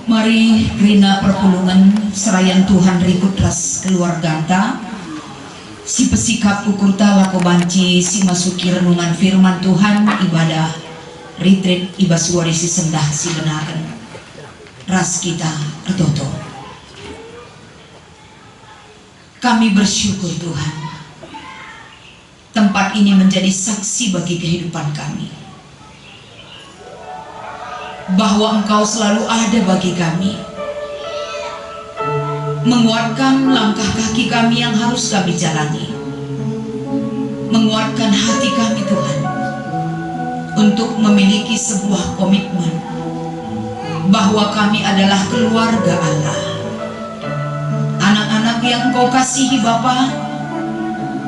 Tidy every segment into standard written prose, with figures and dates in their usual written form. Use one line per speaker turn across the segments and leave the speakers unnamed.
Mari rina perpulungan serayan Tuhan rikut ras keluarganta si pesikap ukur lako banci si masuki renungan firman Tuhan ibadah retreat ibas warisi sendah si benaran ras kita ertoto. Kami bersyukur Tuhan, tempat ini menjadi saksi bagi kehidupan kami bahwa Engkau selalu ada bagi kami, menguatkan langkah kaki kami yang harus kami jalani, menguatkan hati kami Tuhan untuk memiliki sebuah komitmen bahwa kami adalah keluarga Allah, anak-anak yang Engkau kasihi Bapa,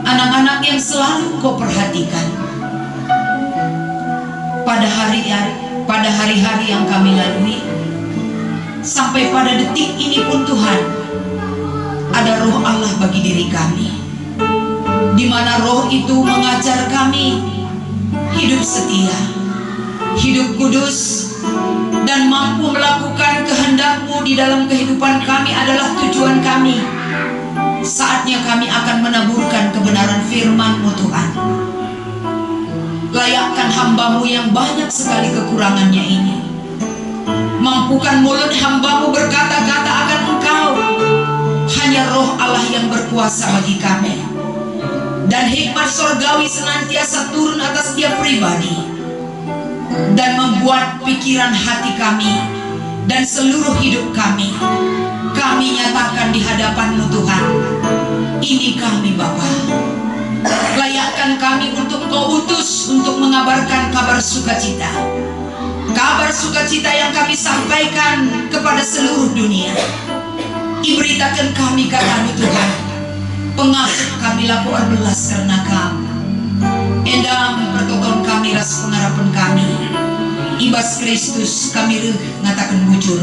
anak-anak yang selalu Engkau perhatikan. Pada hari-hari yang kami lalui sampai pada detik ini pun Tuhan, ada roh Allah bagi diri kami, di mana roh itu mengajar kami hidup setia, hidup kudus, dan mampu melakukan kehendak-Mu di dalam kehidupan kami adalah tujuan kami. Saatnya kami akan menaburkan kebenaran firman-Mu Tuhan. Layakkan hamba-Mu yang banyak sekali kekurangannya ini. Mampukan mulut hamba-Mu berkata-kata akan Engkau. Hanya roh Allah yang berkuasa bagi kami. Dan hikmat sorgawi senantiasa turun atas setiap pribadi, dan membuat pikiran hati kami dan seluruh hidup kami nyatakan di hadapan-Mu Tuhan. Ini kami Bapa. Layakkan kami untuk Kau utus untuk mengabarkan kabar sukacita. Kabar sukacita yang kami sampaikan kepada seluruh dunia. Iberitakan kami kata-Mu Tuhan. Pengasuh kami laku erbelas karena Kau. Endam pertoton kami ras pengharapan kami. Ibas Kristus kami ngatakan bujur.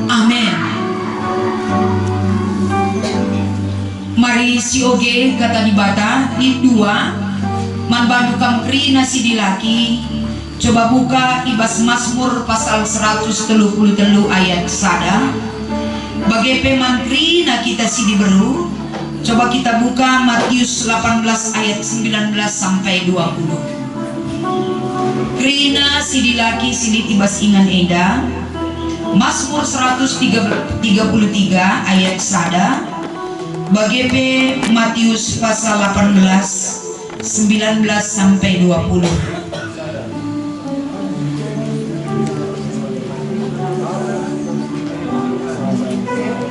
Amin. Mari si oge kata di bata di dua man bandu kamkri nasi dilaki. Coba buka ibas Mazmur pasal 133 ayat sada. Bagepe mantri na kita si diberu. Coba kita buka Matius 18 ayat 19 sampai 20. Krina si dilaki silit ibas ingan eda. Mazmur 133 ayat sada. Bagepe Matius pasal 18 19 sampai 20.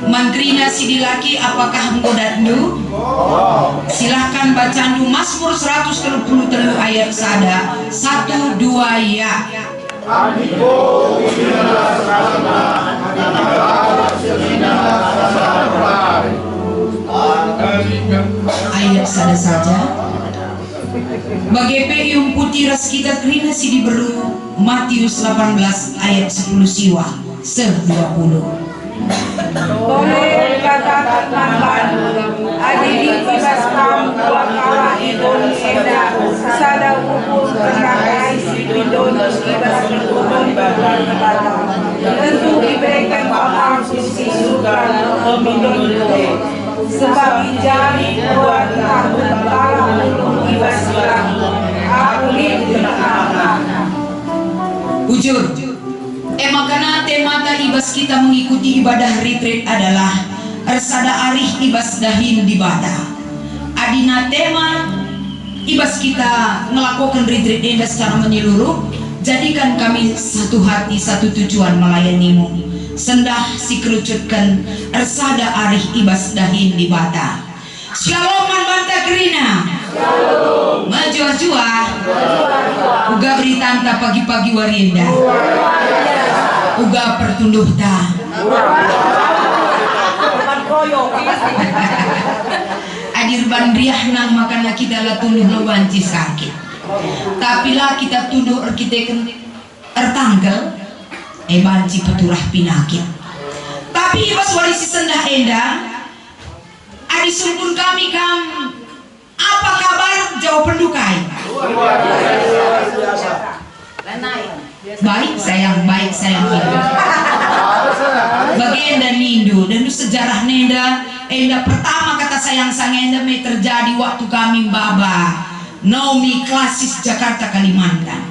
Mantrina sidilaki apakah menggodatmu? Silahkan bacandu Mazmur 133 ayat sada 1 2 ya. Ayat sada saja. Bagepe yung putih ras kita krina si diberu Matius 18 ayat 10 siwa ser 20.
Boleh dikatakan adili ibas kam wakala idon eda sada ukur terangkai sidon ibas berkurun bagian kata tentu diberikan paham sisi surga memindun sebab jari buat aku tentara ibas bilang aku ini tenang.
Ujur. Makana temata ibas kita mengikuti ibadah retreat adalah Ersada Arih Ibas Dahin di Bata. Adina tema ibas kita melakukan retreat ini secara menyeluruh. Jadikan kami satu hati, satu tujuan melayanimu. Sendah si kerucutkan Ersada Arih Ibas Dahin di Bata. Shalom Banta Krina. Shalom. Majua-jua. Uga beritanta pagi-pagi warinda. Uga pertunduh ta. Adir bandriah nang makana kita lah tunduh lawanci sakit. Tapi lah kita tunduh kita ertanggal banci peturah pinakit. Tapi ibas warisi sendah enda adi sumpun kami kam apa kabar jauh pendukai. Baik sayang hidup. Enda pertama kata sayang enda me terjadi waktu kami Baba Naomi Klasis Jakarta Kalimantan.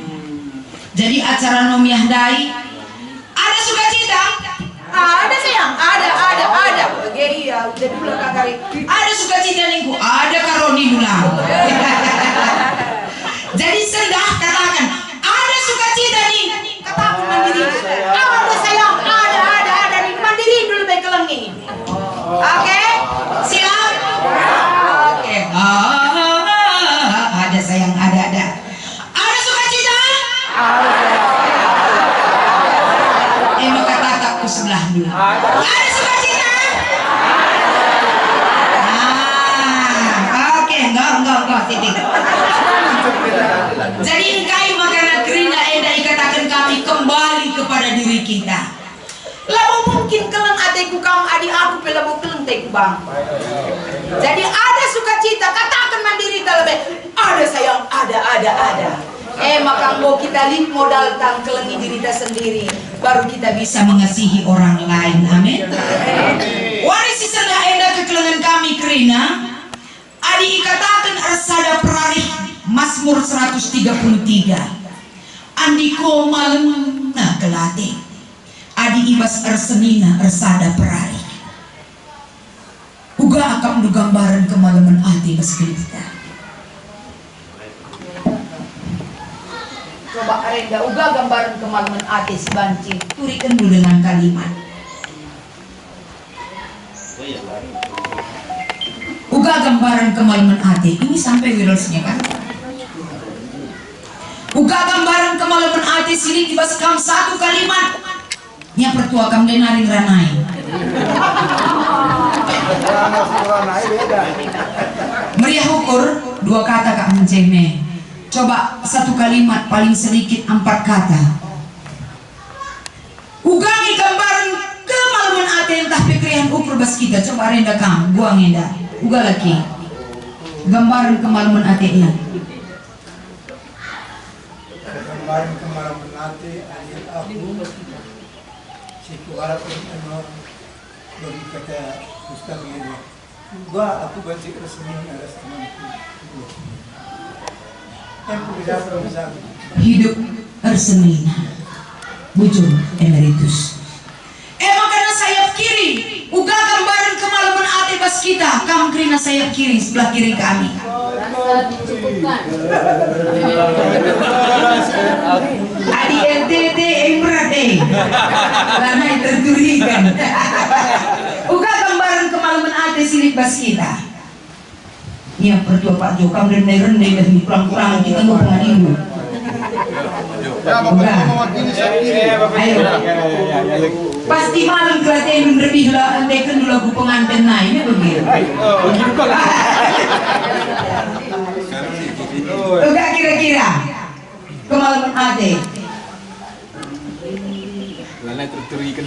Jadi acara Naomi Handai ada sukacita?
Ada sayang, ada. Iya, udah dulu kakak.
Ada sukacita nengku, ada karoni dulang. Jadi sendah katakan, ada sukacita nih.
Katakan mandiri. Ada sayang, ada nih. Mandiri dulu baik kelengi. Oke?
Siap? Oke. Ada sayang, ada. Ada sukacita? Maka tatapku sebelah dulu. Ada sukacita? Oke, enggak, titik. Jadi engkai makanan kerina enda ikatakan kami kembali kepada diri kita.
Lalu mungkin keleng adekku kamu adik aku pelabu keleng teku bang. Jadi ada sukacita, katakan mandiri terlebih. Ada sayang, ada. Maka mau kita lihat modal tang kelengi diri kita sendiri, baru kita bisa
Mengasihi orang lain, amin. Warisi sendah enda kekelengan kami kerina adi ikatakan arsada perarih Mazmur 133 andiko malem na kelate adi ibas arsenina arsada perarih uga akam du gambaran kemalaman ati bas kita.
coba arenda uga gambaran kemalaman atis banci.
Turikan dulu dengan kalimat uga gambaran kemalaman ati ini sampai wirosnya kan. Uga gambaran kemalaman ati sini dibas kam satu kalimat nya pertua kam denaring ranai. Meriah ukur dua kata kak menceme. Coba satu kalimat paling sedikit 4 kata. Ugangi gambaran kemalaman ati entah pikirian ukur bas kita. Coba renda kam, buang enda. Uga lagi gambaran kemalaman ati nya.
Gambaran kemalaman ati ayat aku siku harap bagi kata Ustaz ini. Gua aku banci resmi ada temanku.
Hidup Arsenina Bujur Emeritus makanya sayap kiri uga gambaran kemalaman ati bas kita kam kerina sayap kiri sebelah kiri kami. Adi NTT Emrate karena terturikan uga gambaran kemalaman ati silip bas kita. Iya pertua Pak Jo, kamu rendah-rendah dan kurang-kurang kita mau pengadilu. Ayo, pasti malam kelaten lebih lah, antekan dulu aku pengantin naik, begitu. Enggak kira-kira kemalaman ade.
Lalai terturikan.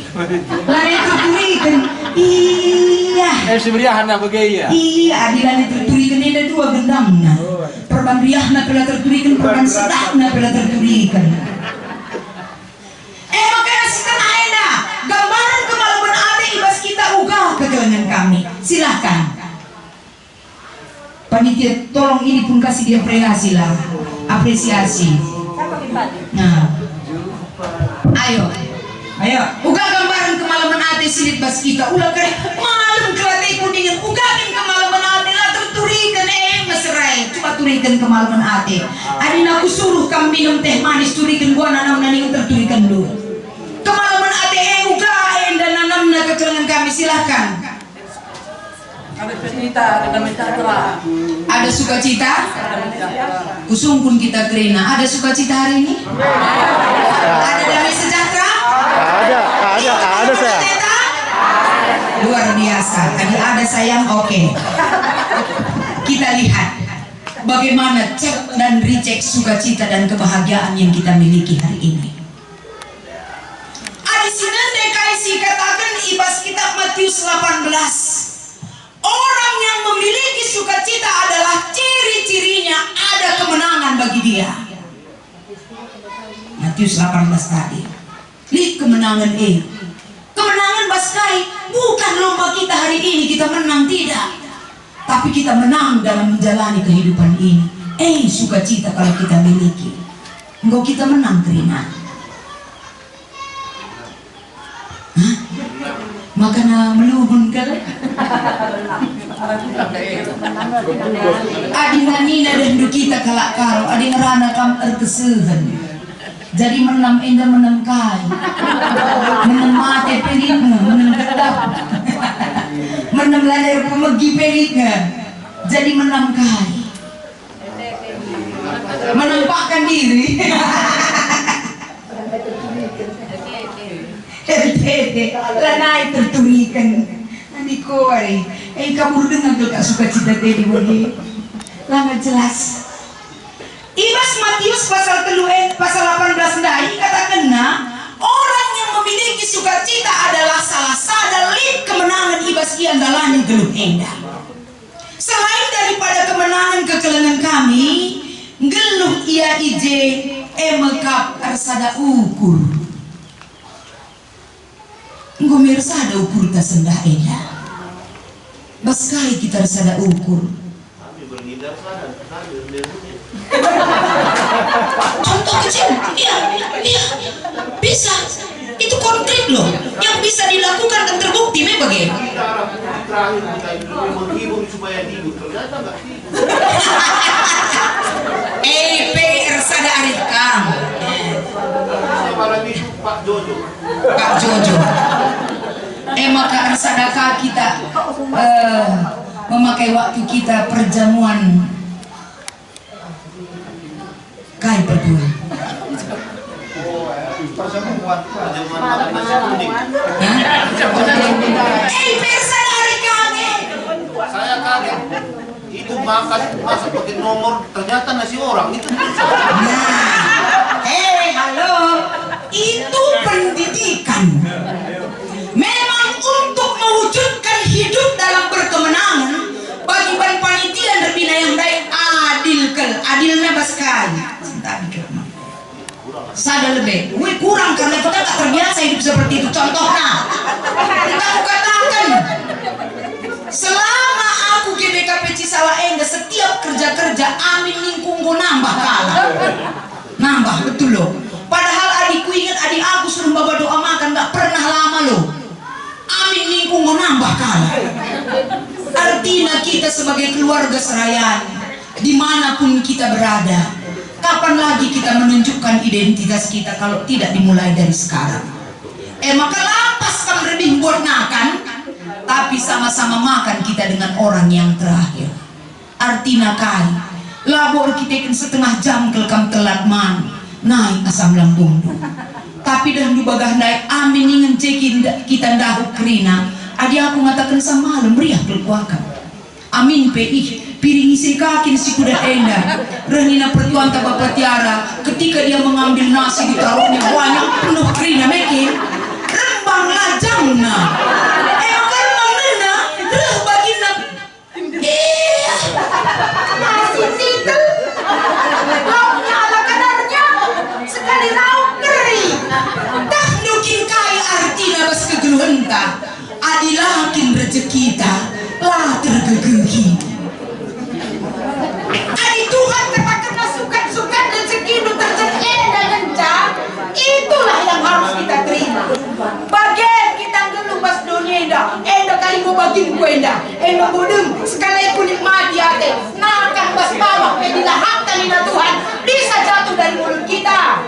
Iya.
Seberiahan apa gaya?
Iya, adilan terturikan ada 2 gendangna. Perban riahna pela terturikan, perban sedapna pela terturikan. Makanya sekarang aina gambaran kemalaman ade ibas kita uga kegelangan kami. Silahkan. Panitia tolong ini pun kasih dia apresiasi. Nah, ayo. Uga gambaran kemalaman ate silit bas kita. Ulah kare malam kelate kuningan. Ugakin kemalaman ate lah terturikan mesrai. Coba turikan kemalaman ate. Adina aku suruh kamu minum teh manis turikan gua nanam naning terturikan dulu. Kemalaman ate uga dan nanam na kekelengan kami silahkan.
Ada cerita, ada mencakra.
Ada sukacita? Usung pun kita terina. Ada sukacita hari ini? Ada damai sejahtera?
Ada saya.
Luar biasa. Ada sayang, oke. Kita lihat bagaimana cek dan reject sukacita dan kebahagiaan yang kita miliki hari ini. Di sini DKIC katakan ibas kitab Matius 18. Orang yang memiliki sukacita adalah ciri-cirinya ada kemenangan bagi dia. Matius 18 tadi. Lihat kemenangan kemenangan Baskai, bukan lomba kita hari ini kita menang, tidak. Tapi kita menang dalam menjalani kehidupan ini. Sukacita kalau kita miliki. Engkau kita menang, Trina. Hah? Makana meluhun kan? Adi nina dan kita kalak karo, adi ngerana kam erkesuhan. Jadi menam enda menam kai, menam mate pelitnya, menam gedap, menam ladar pemegi pelitnya. Jadi menam kai, menampakkan diri. Lanai terturikan. Nanti kore, kamu dengar tuh kak Sukacita tadi bagi, langat jelas. Ibas Matius pasal 18 dai katakan orang yang memiliki sukacita adalah salah satu lip kemenangan ibas kian dalam geluh endah. Selain daripada kemenangan kekelengan kami, geluh ia ije emekap arsada ukur. Ngomir sada ukur ta sendah endah. Baskai kita arsada ukur. Contoh kecil, iya, bisa. Itu konkret loh, yang bisa dilakukan dan terbukti, bagaimana? PR sada arikam. Pak Jojo. Maka arsadaka kita memakai waktu kita perjamuan kai berdua. Persen hari kami.
Saya kaget. Itu makan masa pakai nomor ternyata nasi orang itu.
Halo, itu pendidikan. Memang untuk mewujudkan hidup dalam berkemenangan bagi panitia dan bina yang baik adilnya Baskai. Sadar lebih, kurang karena kita tak terbiasa hidup seperti itu. Contohnya, kita katakan selama aku GBKP Cisalaenda setiap kerja amin lingkungku nambah kalah. Nambah betul loh. Padahal adikku ingat adik aku suruh bawa doa makan gak pernah lama loh. Amin lingkungku nambah kalah. Artinya kita sebagai keluarga Serayan, dimanapun kita berada, kapan lagi kita menunjukkan identitas kita kalau tidak dimulai dari sekarang? Maka lapas kan lebih buat makan, tapi sama-sama makan kita dengan orang yang terakhir. Artinya kai, labor kita kan setengah jam kelkam telat man, naik asam lambung. Tapi dah dibagah naik amin ingin cekin kita dahuk kerina. Adi aku ngatakan sama malam meriah kelkuakan. Amin PI piring isi kaki si kuda enda. Renina pertuan tak Bapak Tiara ketika dia mengambil nasi ditaruhnya banyak penuh kerina mekin rembang lajangna. Kerembang nena dah bagina. Nasi titel lauknya ala kadarnya sekali lauk kering. Dah nukin kai artina bas kegeluhenta. Adilakin rezeki kita lah tergegehi. Adi Tuhan katakan sukan rezeki itu terjadi dengan cak. Itulah yang harus kita terima. Bagian kita ngelubas dunia enda kali mau bagiin ku enda bodem sekali aku nikmati hati. Nakan bas bawah medilah hak talina Tuhan bisa jatuh dari mulut kita.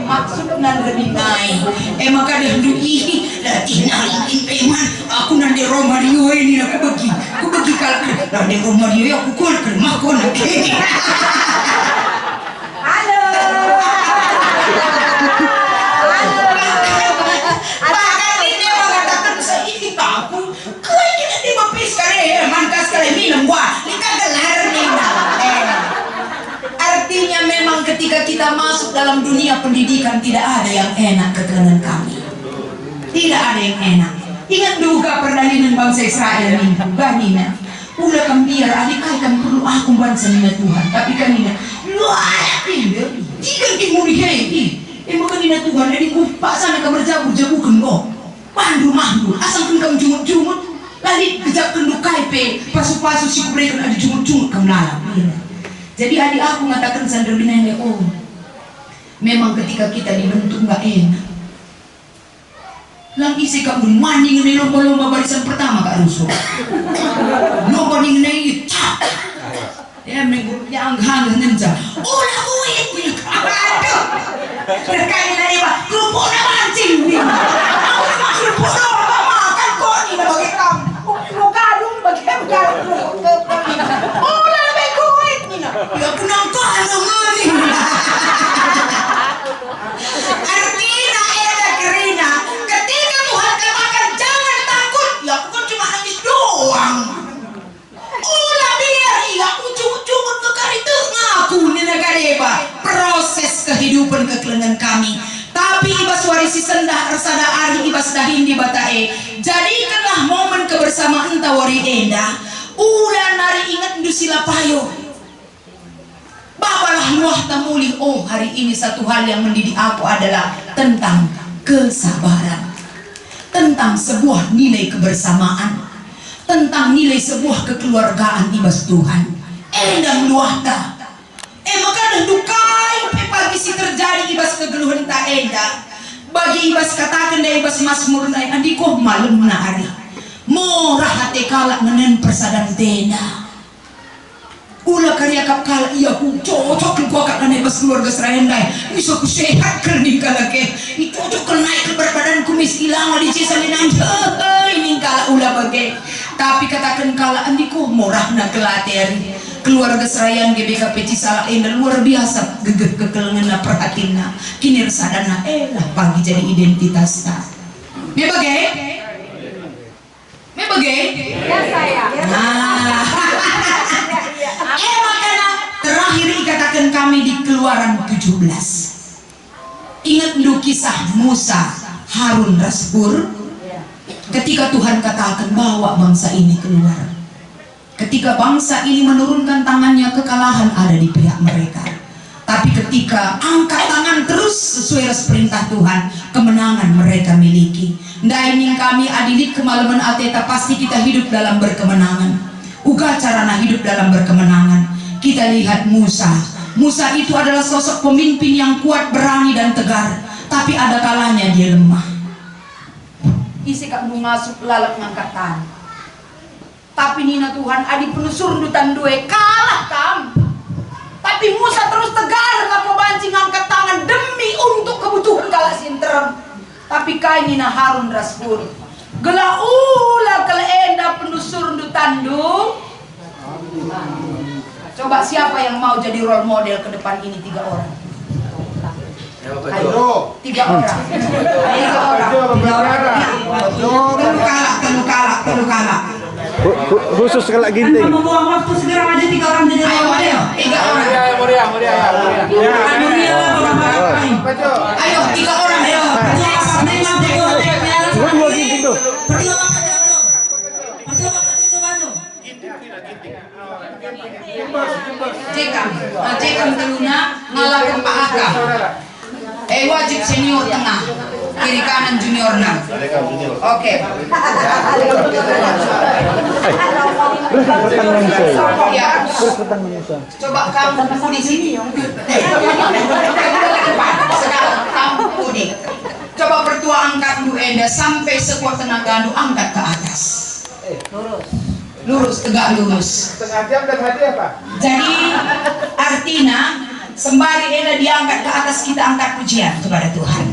Maksudnya lebih naik. Maka dah dui latih nalikin peman. Aku nanti Romario ini aku bagi kalau nanti Romario aku kuat ke rumah kau nanti. Halo. Bahkan ini mengatakan saya aku kau ini di bapis kali mantas kali minum gua. Ini kagak lahir nih. Artinya memang ketika kita masuk dalam dunia pendidikan tidak ada yang enak keterangan kami. Tidak ada yang enak. Ingat duga perdalinan bangsa Israel ini. Banina. Ulah kan biar adik kan perlu aku bangsa nina Tuhan. Tapi kan nina. Luar ini. Tidak dimulai ini. Maka nina Tuhan. Jadi ku pak sana kabar jabu-jabu kengkok. mandu asal kengkang jumut lali kejap kendukai pe pasu si kubrekan ada jumut kam lalam. Jadi adik aku mengatakan sandar binanya, oh memang ketika kita dibentuk nggak enak. Lang isi kak mandi ngenai lomba barisan pertama kak rusuh. Lomba ngenai tak. Ya menggurupnya anggang nenja. Ulah uit punya aduh. Terkait dari pak kerupuk na mancing nih. Aku mah kerupuk lomba makan kok ini bagi kamu. Bukan bagi kerupuk. Ulah lebih kuit nih. Ya kenang kalau ngani. Artinya ada kerina. Ketika Tuhan katakan jangan takut, ya aku kan cuma nangis doang. Ulah biar iya ujung-ujung bekar itu ngaku nih nagareba proses kehidupan kekelengan kami. Tapi ibas warisi sendah ersada ari ibas dahin di batae. Jadikanlah momen kebersamaan tawari enda. Ulah nari ingat dusila payo. Bawalah nuah tamuli. Oh hari ini satu hal yang mendidik aku adalah tentang kesabaran, tentang sebuah nilai kebersamaan, tentang nilai sebuah kekeluargaan ibas Tuhan. Endang luahta maka dah dukai pagi si terjadi ibas kegeluhan tak enda bagi ibas katakan dari ibas masmur naik adikoh malam na hari morah hati kalak ngenen persadan tena ulah karya kap kalak iya ku cocok ku akak ngenen ibas keluarga serayandai bisa ku sehat kerning kalake ini cocok ke naik ke berbadan kumis ilang di cisalin ini kalak ulah bagai tapi katakan kalak andikoh morah na kelateri keluarga serayan GBKP Cisalak ini luar biasa gegeh kekelengan perhatina kini resadana lah pagi jadi identitas ta me bagai ya saya nah makanya terakhir dikatakan kami di Keluaran 17 ingat dulu kisah Musa Harun Rasbur ketika Tuhan katakan bawa bangsa ini keluar. Ketika bangsa ini menurunkan tangannya, kekalahan ada di pihak mereka. Tapi ketika angkat tangan terus sesuai perintah Tuhan, kemenangan mereka miliki. Ndaining kami adilit kemalaman ateta pasti kita hidup dalam berkemenangan. Uga carana hidup dalam berkemenangan. Kita lihat Musa. Musa itu adalah sosok pemimpin yang kuat, berani dan tegar. Tapi ada kalanya dia lemah. Isi kak masuk lalap ngangkat tangan. Tapi nina Tuhan adi penusur dutan dua kalah kam. Tapi Musa terus tegar ngaku banci ngangkat tangan demi untuk kebutuhan kalah sinterem. Tapi kai nina Harun Rasbur gela ulah kala enda penusur dutan du. Coba siapa yang mau jadi role model ke depan ini 3 orang? Ayo, 3 orang. Telu kalah.
Khusus kalau ginting.
Membuang waktu segera maju 3 orang jadi ayo 3 orang. Ayo 3 orang ayo.
Dua ginting tuh.
Cekam teluna ngalahin Pak Aka. Wajib senior tengah, kiri kanan juniorna. Oke. Ya. Coba kamu di sini. Sekarang kamu di. Coba bertua angkat Du Enda sampai sekuat tenaga Du angkat ke atas. Lurus, tegak lurus.
Setengah jam dan hadiah Pak.
Jadi artinya sembari Enda diangkat ke atas, kita angkat pujian kepada Tuhan.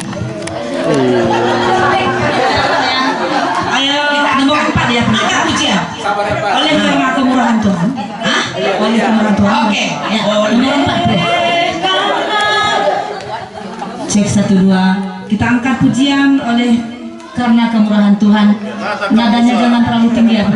Ayo nomor 4 ya, angkat pujian. Oleh karena kemurahan Tuhan. Hah? Oleh kemurahan Tuhan. Oke. Ya, nomor 4. Cek 1 2. Kita angkat pujian oleh karena kemurahan Tuhan. Nadanya jangan terlalu tinggi ya.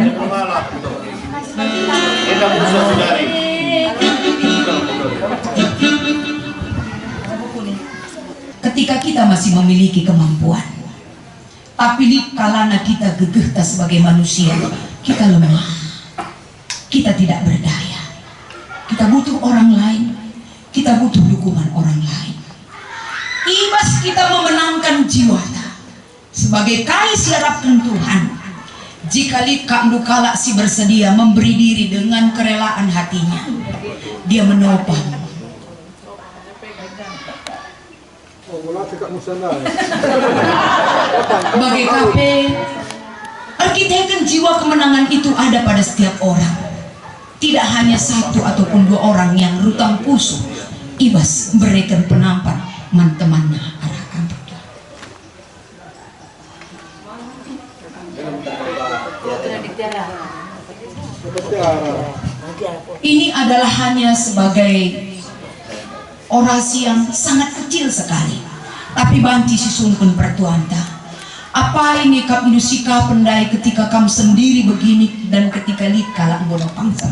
Ketika kita masih memiliki kemampuan, tapi kalana kita gegeh sebagai manusia, kita lemah, kita tidak berdaya, kita butuh orang lain, kita butuh dukungan orang lain. Ibas kita memenangkan jiwa, sebagai kali siarapkan Tuhan. Jika lika mdukala si bersedia memberi diri dengan kerelaan hatinya, dia menopang. Bagai kape, arkitekan jiwa kemenangan itu ada pada setiap orang. Tidak hanya satu ataupun dua orang yang rutang pusu ibas berikan penampan temannya arahkan berdoa. Ini adalah hanya sebagai orasi yang sangat kecil sekali, tapi banci sisumpun pertuanta. Apa ini kap indusika pendai ketika kamu sendiri begini dan ketika lika lang bodoh pangsa?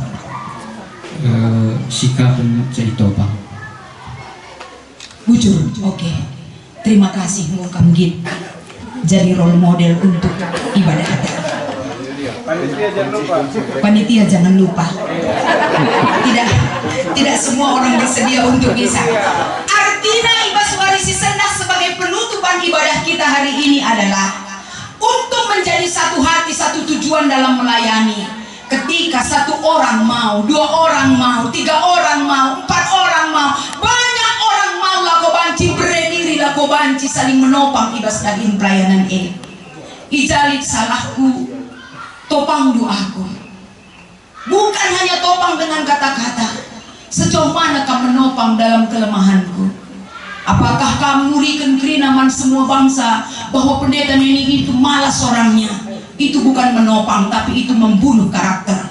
Sikap cerita bang.
Bujur, oke. Terima kasih ngungkam git. Jadi role model untuk ibadah kita. Panitia jangan lupa. Tidak semua orang bersedia untuk bisa. Artinya ibas warisi sendah sebagai penutupan ibadah kita hari ini adalah untuk menjadi satu hati, satu tujuan dalam melayani. Ketika satu orang mau, dua orang mau, tiga orang mau, empat orang mau, banyak orang mau, lako banci berdiri, lako banci saling menopang ibas daging pelayanan ini. Ijalit salahku, topang doaku. Bukan hanya topang dengan kata-kata, sejauh mana kamu menopang dalam kelemahanku. Apakah kamu murikan kerinaman semua bangsa bahwa pendeta ini itu malas orangnya? Itu bukan menopang, tapi itu membunuh karakter.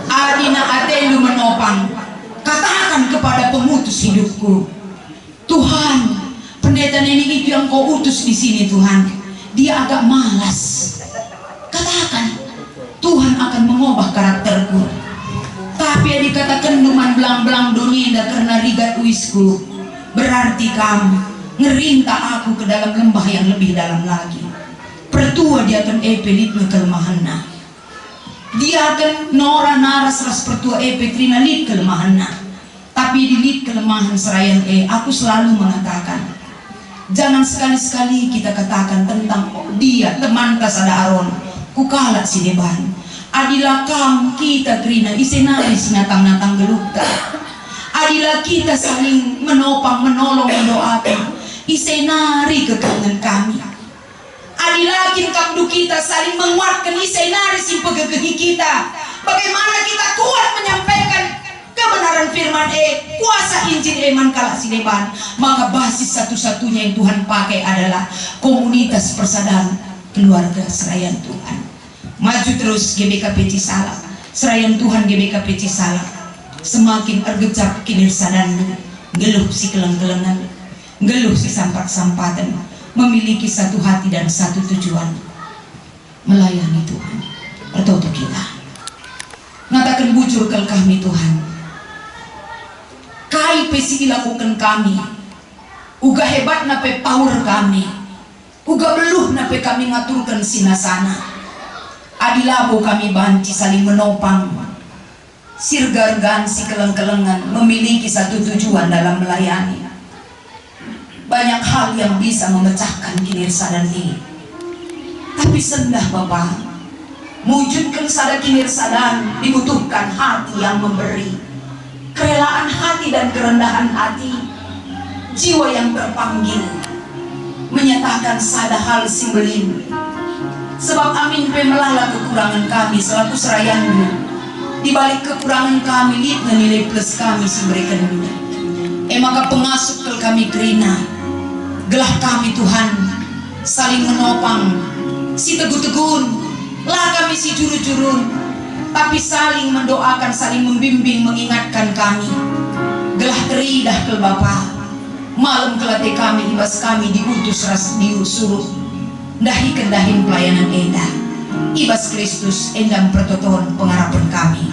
Adina atelu menopang. Katakan kepada pemutus hidupku, Tuhan, pendeta ini itu yang kau utus di sini Tuhan. Dia agak malas. Katakan, Tuhan akan mengubah karakterku. Tapi yang dikatakan numan belang-belang dunia karena rigat uisku, berarti kamu ngerinta aku ke dalam lembah yang lebih dalam lagi. Pertua dia akan epelit kelemahannya. Dia akan nora naras ras pertua trina lit kelemahannya. Tapi di lit kelemahan serayan aku selalu mengatakan, jangan sekali-sekali kita katakan tentang dia teman tas ada aron kukala si deban. Adilah kamu kita trina isenari sinatang-natang gelukta. Adilah kita saling menopang, menolong, mendoakan isenari kekangan kami. Adilakin kamdu kita saling menguatkan isenari si pegegehi kita. Bagaimana kita kuat menyampaikan kebenaran firman kuasa Injil eman kalak sineban. Maka basis satu-satunya yang Tuhan pakai adalah komunitas persaudaraan keluarga serayan Tuhan. Maju terus GBKP Cisalak, serayan Tuhan GBKP Cisalak. Semakin ergecap kinirsadanmu, geluh si keleng-kelengan, geluh si sampat-sampatan, memiliki satu hati dan satu tujuan, melayani Tuhan. Bertoto kita ngatakan bujur kel kami Tuhan, kai pesi dilakukan kami, uga hebat nape power kami, uga beluh nape kami ngaturkan sinasana. Adilabo kami banci saling menopang, sirgargan si keleng-kelengan, memiliki satu tujuan dalam melayani. Banyak hal yang bisa memecahkan kinirsadan ini, tapi sendah Bapak, mewujudkan sada kinirsadan dibutuhkan hati yang memberi, kerelaan hati dan kerendahan hati, jiwa yang terpanggil menyatakan sada hal simbolin. Sebab amin pemelala kekurangan kami selaku serayanmu, di balik kekurangan kami lihat nilai plus kami si berikan dunia. Maka pengasuh kel kami kerina, gelah kami Tuhan saling menopang si teguh-tegun lah kami si juru-jurun, tapi saling mendoakan, saling membimbing, mengingatkan kami. Gelah teridah ke Bapa malam kelate kami ibas kami diutus ras diusuruh dahi kendahin pelayanan enda ibas Kristus endam pertotohan pengharapan kami.